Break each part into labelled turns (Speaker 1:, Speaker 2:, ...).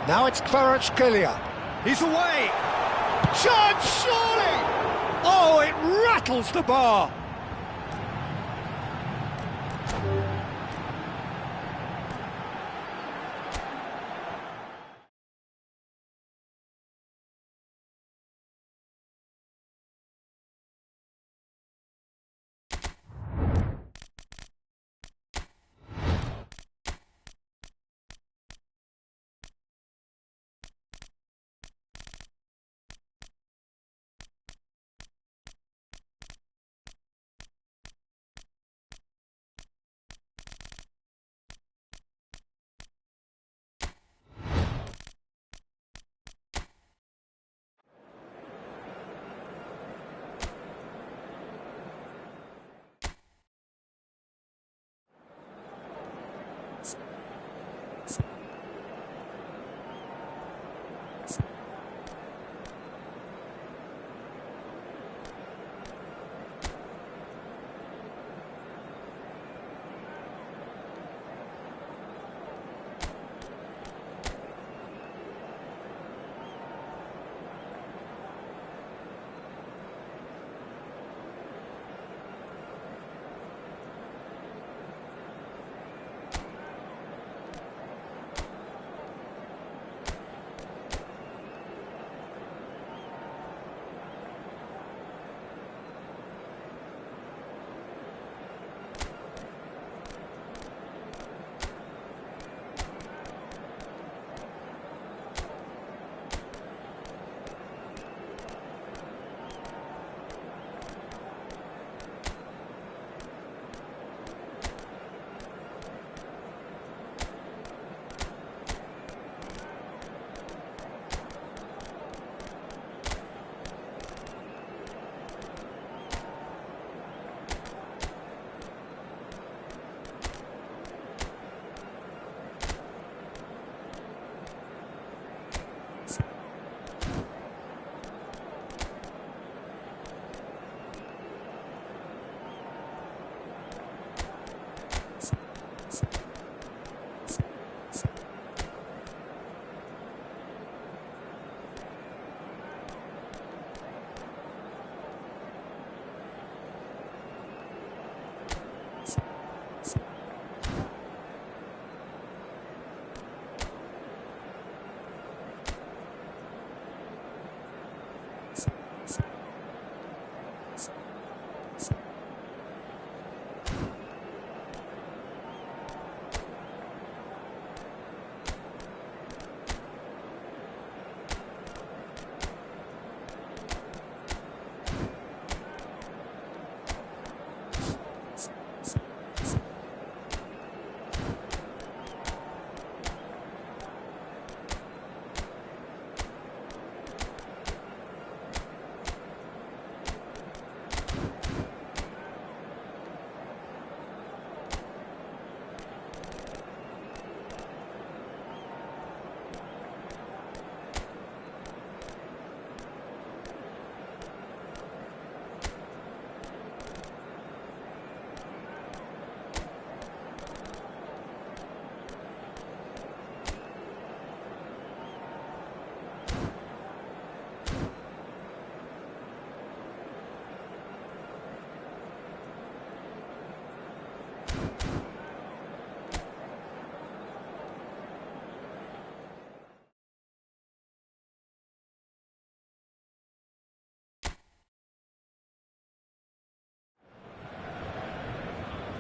Speaker 1: Now it's Kvaratskhelia. He's away. Chance, surely! Oh, it rattles the bar.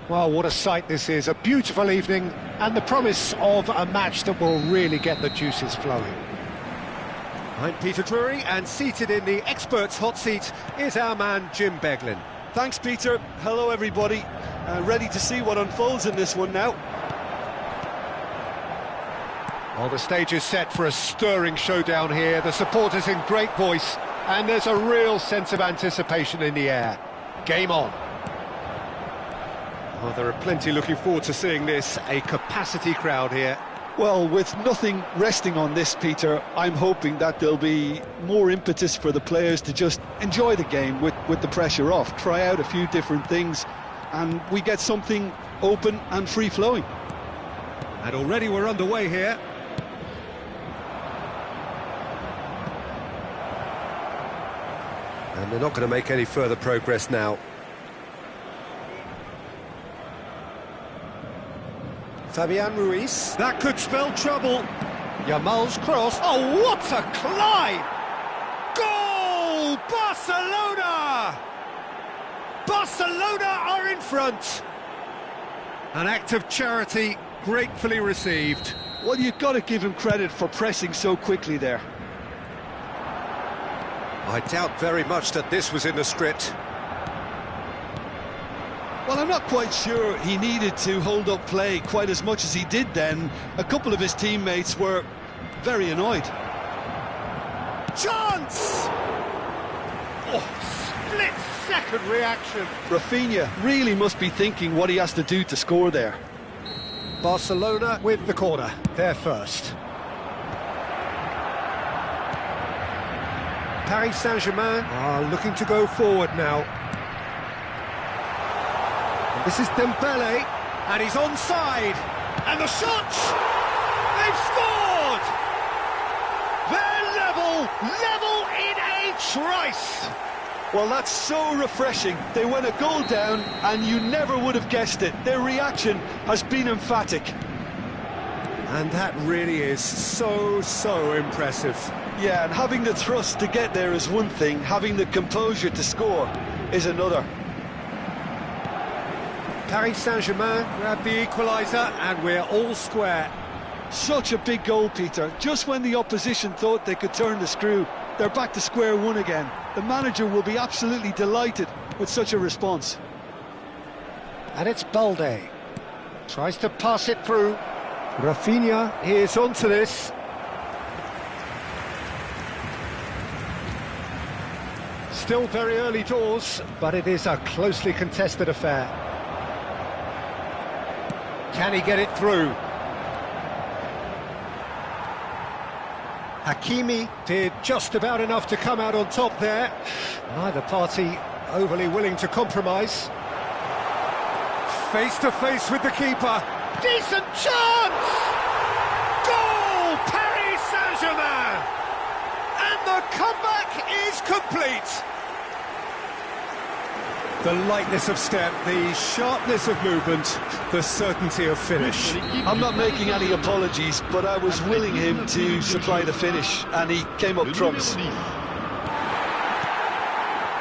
Speaker 1: Well, what a sight this is. A beautiful evening and the promise of a match that will really get the juices flowing. I'm Peter Drury, and seated in the experts' hot seat is our man Jim Beglin.
Speaker 2: Thanks, Peter. Hello, everybody. Ready to see what unfolds in this one now.
Speaker 1: Well, the stage is set for a stirring showdown here. The supporters in great voice, and there's a real sense of anticipation in the air. Game on. Well, there are plenty looking forward to seeing this. A capacity crowd here.
Speaker 2: Well, with nothing resting on this, Peter, I'm hoping that there'll be more impetus for the players to just enjoy the game with the pressure off, try out a few different things, and we get something open and free-flowing.
Speaker 1: And already we're underway here. And they're not going to make any further progress now. Fabian Ruiz. That could spell trouble. Yamal's cross. Oh, what a climb! Goal! Barcelona! Barcelona are in front. An act of charity gratefully received.
Speaker 2: Well, you've got to give him credit for pressing so quickly there.
Speaker 1: I doubt very much that this was in the script.
Speaker 2: Well, I'm not quite sure he needed to hold up play quite as much as he did then. A couple of his teammates were very annoyed.
Speaker 1: Chance! Oh, split-second reaction.
Speaker 2: Rafinha really must be thinking what he has to do to score there.
Speaker 1: Barcelona with the corner, they're first. Paris Saint-Germain are looking to go forward now. And this is Dembele, and he's onside. And the shot! They've scored! They're level in a trice!
Speaker 2: Well, that's so refreshing. They went a goal down, and you never would have guessed it. Their reaction has been emphatic.
Speaker 1: And that really is so impressive.
Speaker 2: Yeah, and having the thrust to get there is one thing, having the composure to score is another.
Speaker 1: Paris Saint-Germain grab the equaliser, and we're all square.
Speaker 2: Such a big goal, Peter. Just when the opposition thought they could turn the screw, they're back to square one again. The manager will be absolutely delighted with such a response.
Speaker 1: And it's Balde. Tries to pass it through. Rafinha is onto this. Still very early doors, but it is a closely contested affair. Can he get it through? Hakimi did just about enough to come out on top there. Neither party overly willing to compromise. Face to face with the keeper. Decent chance! Goal! Paris Saint-Germain! And the comeback is complete. The lightness of step, the sharpness of movement, the certainty of finish.
Speaker 2: I'm not making any apologies, but I was willing him to supply the finish, and he came up trumps.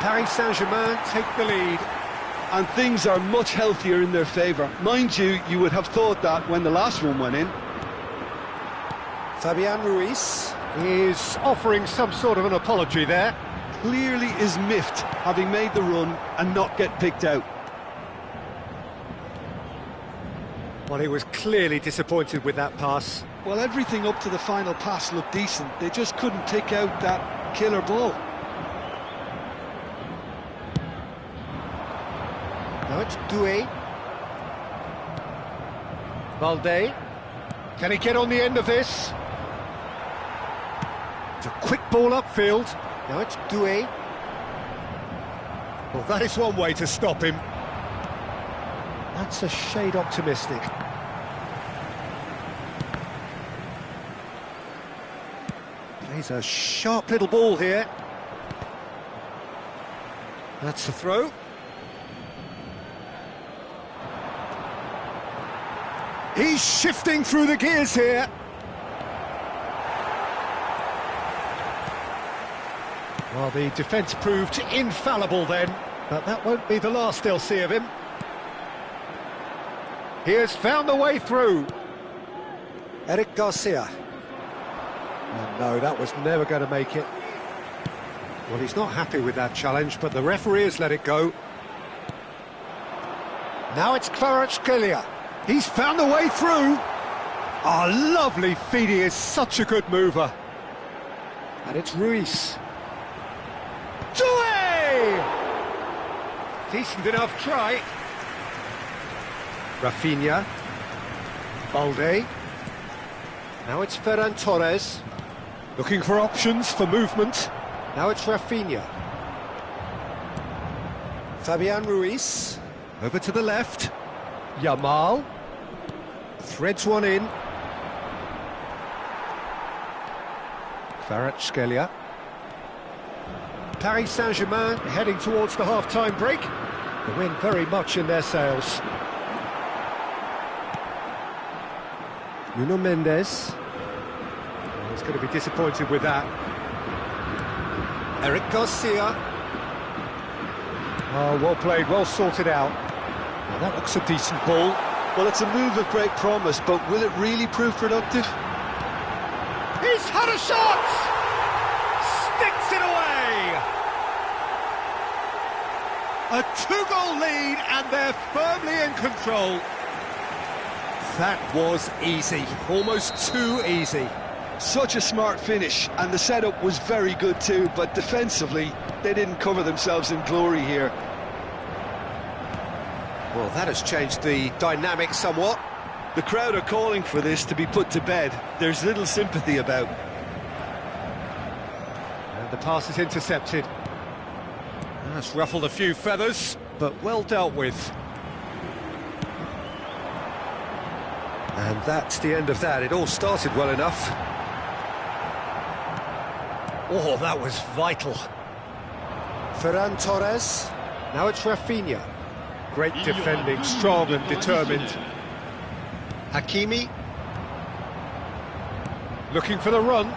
Speaker 1: Paris Saint-Germain take the lead.
Speaker 2: And things are much healthier in their favour. Mind you, you would have thought that when the last one went in.
Speaker 1: Fabian Ruiz is offering some sort of an apology there.
Speaker 2: Clearly is miffed, having made the run and not get picked out.
Speaker 1: Well, he was clearly disappointed with that pass.
Speaker 2: Well, everything up to the final pass looked decent. They just couldn't pick out that killer ball.
Speaker 1: Now it's Doué. Balde. Can he get on the end of this? It's a quick ball upfield. Now it's Doué. Well, that is one way to stop him. That's a shade optimistic. Plays a sharp little ball here. That's the throw. He's shifting through the gears here. Well, the defence proved infallible then, but that won't be the last they'll see of him. He has found the way through. Eric Garcia. Oh, no, that was never going to make it. Well, he's not happy with that challenge, but the referee has let it go. Now it's Kvaratskhelia. He's found the way through. Oh, lovely feed. He is such a good mover. And it's Ruiz. Doué! Decent enough try. Rafinha. Balde. Now it's Ferran Torres. Looking for options for movement. Now it's Rafinha. Fabian Ruiz. Over to the left. Yamal. Threads one in. Kvaratskhelia. Paris Saint-Germain heading towards the half-time break. The wind very much in their sails. Nuno Mendes. Oh, he's going to be disappointed with that. Eric Garcia. Oh, well played, well sorted out. Well, that looks a decent ball.
Speaker 2: Well, it's a move of great promise, but will it really prove productive?
Speaker 1: He's had a shot! Sticks it away! A two-goal lead, and they're firmly in control. That was easy, almost too easy.
Speaker 2: Such a smart finish, and the setup was very good too, but defensively, they didn't cover themselves in glory here.
Speaker 1: Well, that has changed the dynamic somewhat.
Speaker 2: The crowd are calling for this to be put to bed. There's little sympathy about.
Speaker 1: And the pass is intercepted. That's ruffled a few feathers, but well dealt with. And that's the end of that. It all started well enough. Oh, that was vital. Ferran Torres. Now it's Rafinha. Great defending, strong and determined. Hakimi. Looking for the run.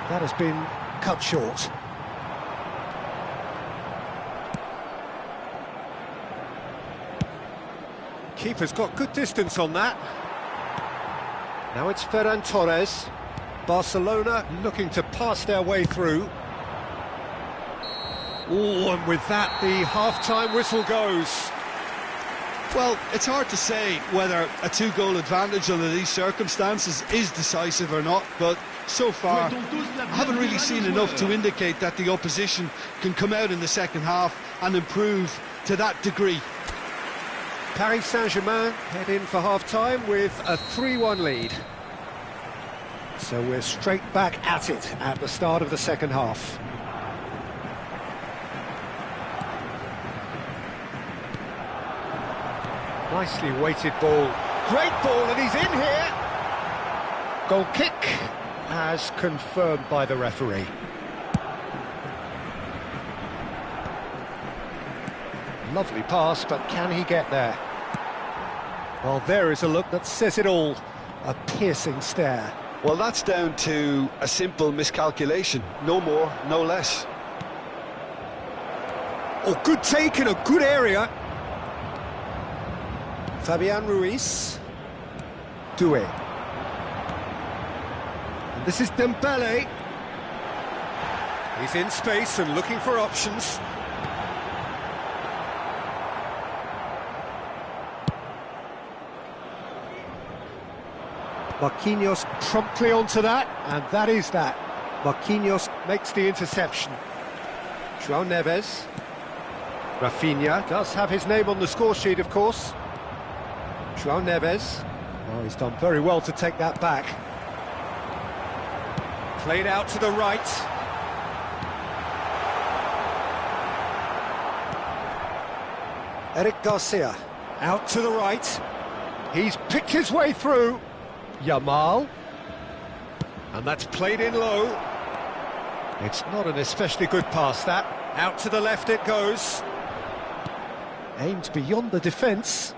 Speaker 1: That has been cut short. Keeper's got good distance on that. Now it's Ferran Torres. Barcelona looking to pass their way through. Oh, and with that, the half-time whistle goes.
Speaker 2: Well, it's hard to say whether a two-goal advantage under these circumstances is decisive or not, but so far, I haven't really seen enough to indicate that the opposition can come out in the second half and improve to that degree.
Speaker 1: Paris Saint-Germain head in for half-time with a 3-1 lead. So we're straight back at it at the start of the second half. Nicely weighted ball. Great ball, and he's in here. Goal kick, as confirmed by the referee. Lovely pass, but can he get there? Well, there is a look that says it all. A piercing stare.
Speaker 2: Well, that's down to a simple miscalculation. No more, no less.
Speaker 1: Oh, good take in a good area. Fabian Ruiz. Doué. And this is Dembele. He's in space and looking for options. Marquinhos promptly onto that, and that is that. Marquinhos makes the interception. João Neves. Rafinha does have his name on the score sheet, of course. João Neves. Oh, he's done very well to take that back. Played out to the right. Eric Garcia. Out to the right. He's picked his way through. Yamal. And that's played in low. It's not an especially good pass, that. Out to the left it goes. Aimed beyond the defence.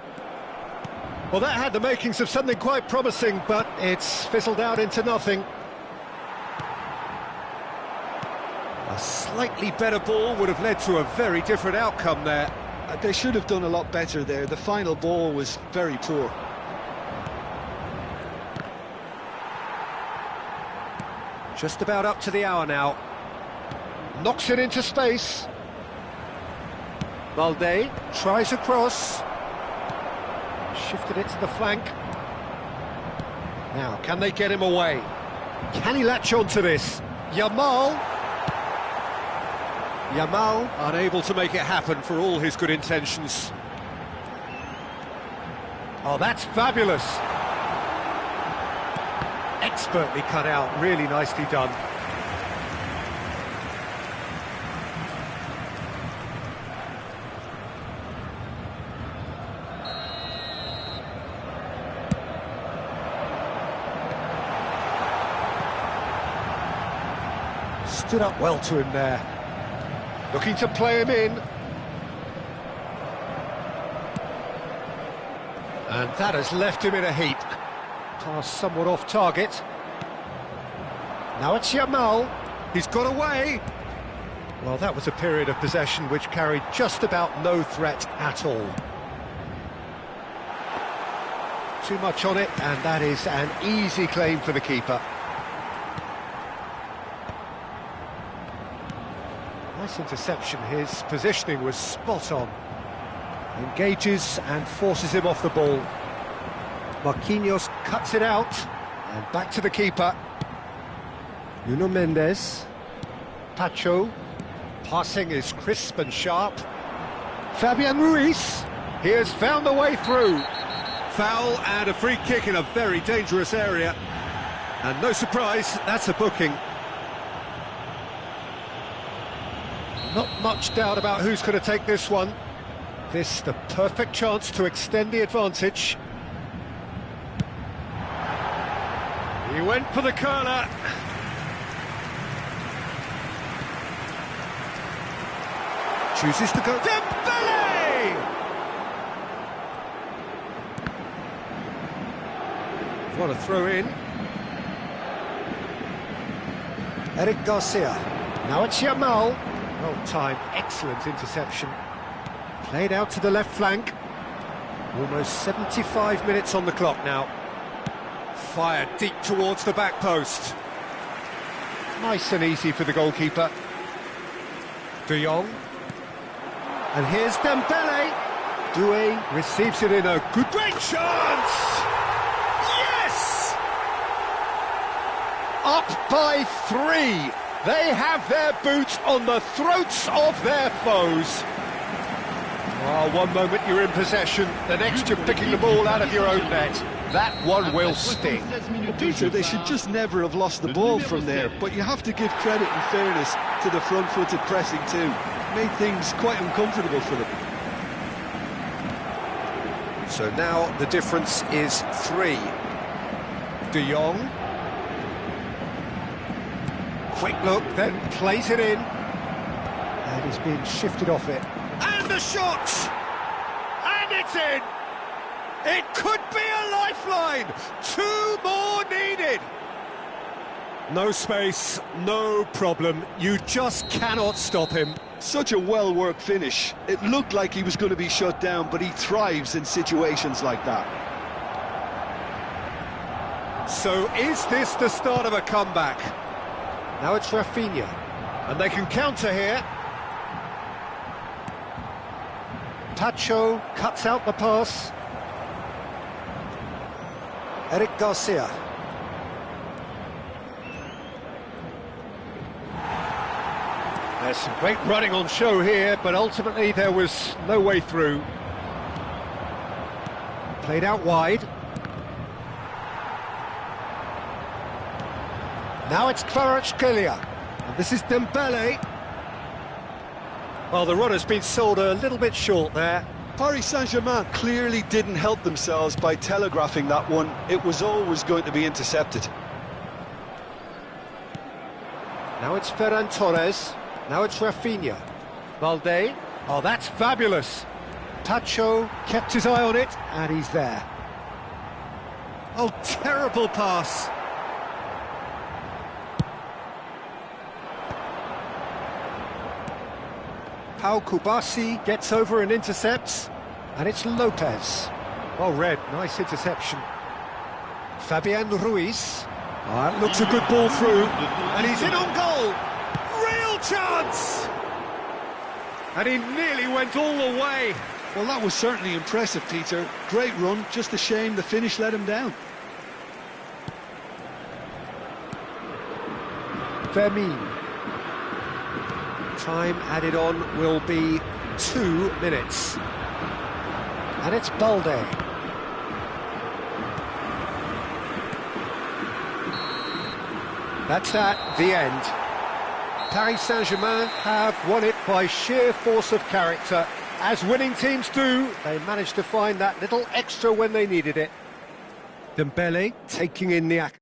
Speaker 1: Well, that had the makings of something quite promising, but it's fizzled out into nothing. A slightly better ball would have led to a very different outcome there.
Speaker 2: They should have done a lot better there. The final ball was very poor.
Speaker 1: Just about up to the hour now. Knocks it into space. Balde tries across. Shifted it to the flank. Now, can they get him away? Can he latch on to this? Yamal. Yamal unable to make it happen for all his good intentions. Oh, that's fabulous. Expertly cut out, really nicely done. Stood up well to him there. Looking to play him in. And that has left him in a heap. Pass somewhat off target. Now it's Yamal. He's got away. Well, that was a period of possession which carried just about no threat at all. Too much on it, and that is an easy claim for the keeper. Nice interception. His positioning was spot on. Engages and forces him off the ball. Marquinhos cuts it out, and back to the keeper. Nuno Mendes. Pacho. Passing is crisp and sharp. Fabian Ruiz. He has found the way through. Foul and a free kick in a very dangerous area. And no surprise, that's a booking. Not much doubt about who's going to take this one. This the perfect chance to extend the advantage. He went for the curler. Chooses to go. Dembele! What a throw in. Eric Garcia. Now it's Yamal. Well timed, excellent interception. Played out to the left flank. Almost 75 minutes on the clock now. Fired deep towards the back post. Nice and easy for the goalkeeper. De Jong. And here's Dembele. Doué receives it in a great chance! Yes! Up by 3. They have their boot on the throats of their foes. Oh, one moment you're in possession, the next you're picking the ball out of your own net. That one will sting.
Speaker 2: Peter, they should just never have lost the ball from there, but you have to give credit and fairness to the front-footed pressing too. Made things quite uncomfortable for them.
Speaker 1: So now the difference is 3. De Jong. Quick look, then plays it in. And he's being shifted off it. And the shot! And it's in! It could be a lifeline! 2 more needed! No space, no problem. You just cannot stop him.
Speaker 2: Such a well-worked finish. It looked like he was going to be shut down, but he thrives in situations like that.
Speaker 1: So is this the start of a comeback? Now it's Rafinha, and they can counter here. Pacho cuts out the pass. Eric Garcia. There's some great running on show here, but ultimately there was no way through. Played out wide. Now it's Kvaratskhelia, and this is Dembele. Well, the runner's been sold a little bit short there.
Speaker 2: Paris Saint-Germain clearly didn't help themselves by telegraphing that one. It was always going to be intercepted.
Speaker 1: Now it's Ferran Torres. Now it's Rafinha. Valde. Oh, that's fabulous. Pacho kept his eye on it, and he's there. Oh, terrible pass. Pau Kubasi gets over and intercepts, and it's Lopez. Well read, nice interception. Fabian Ruiz. Oh, that looks a good ball through, and he's in on goal. Real chance! And he nearly went all the way.
Speaker 2: Well, that was certainly impressive, Peter. Great run, just a shame the finish let him down.
Speaker 1: Fermin. Time added on will be 2 minutes. And it's Balde. That's at the end. Paris Saint-Germain have won it by sheer force of character. As winning teams do, they managed to find that little extra when they needed it. Dembele taking in the action.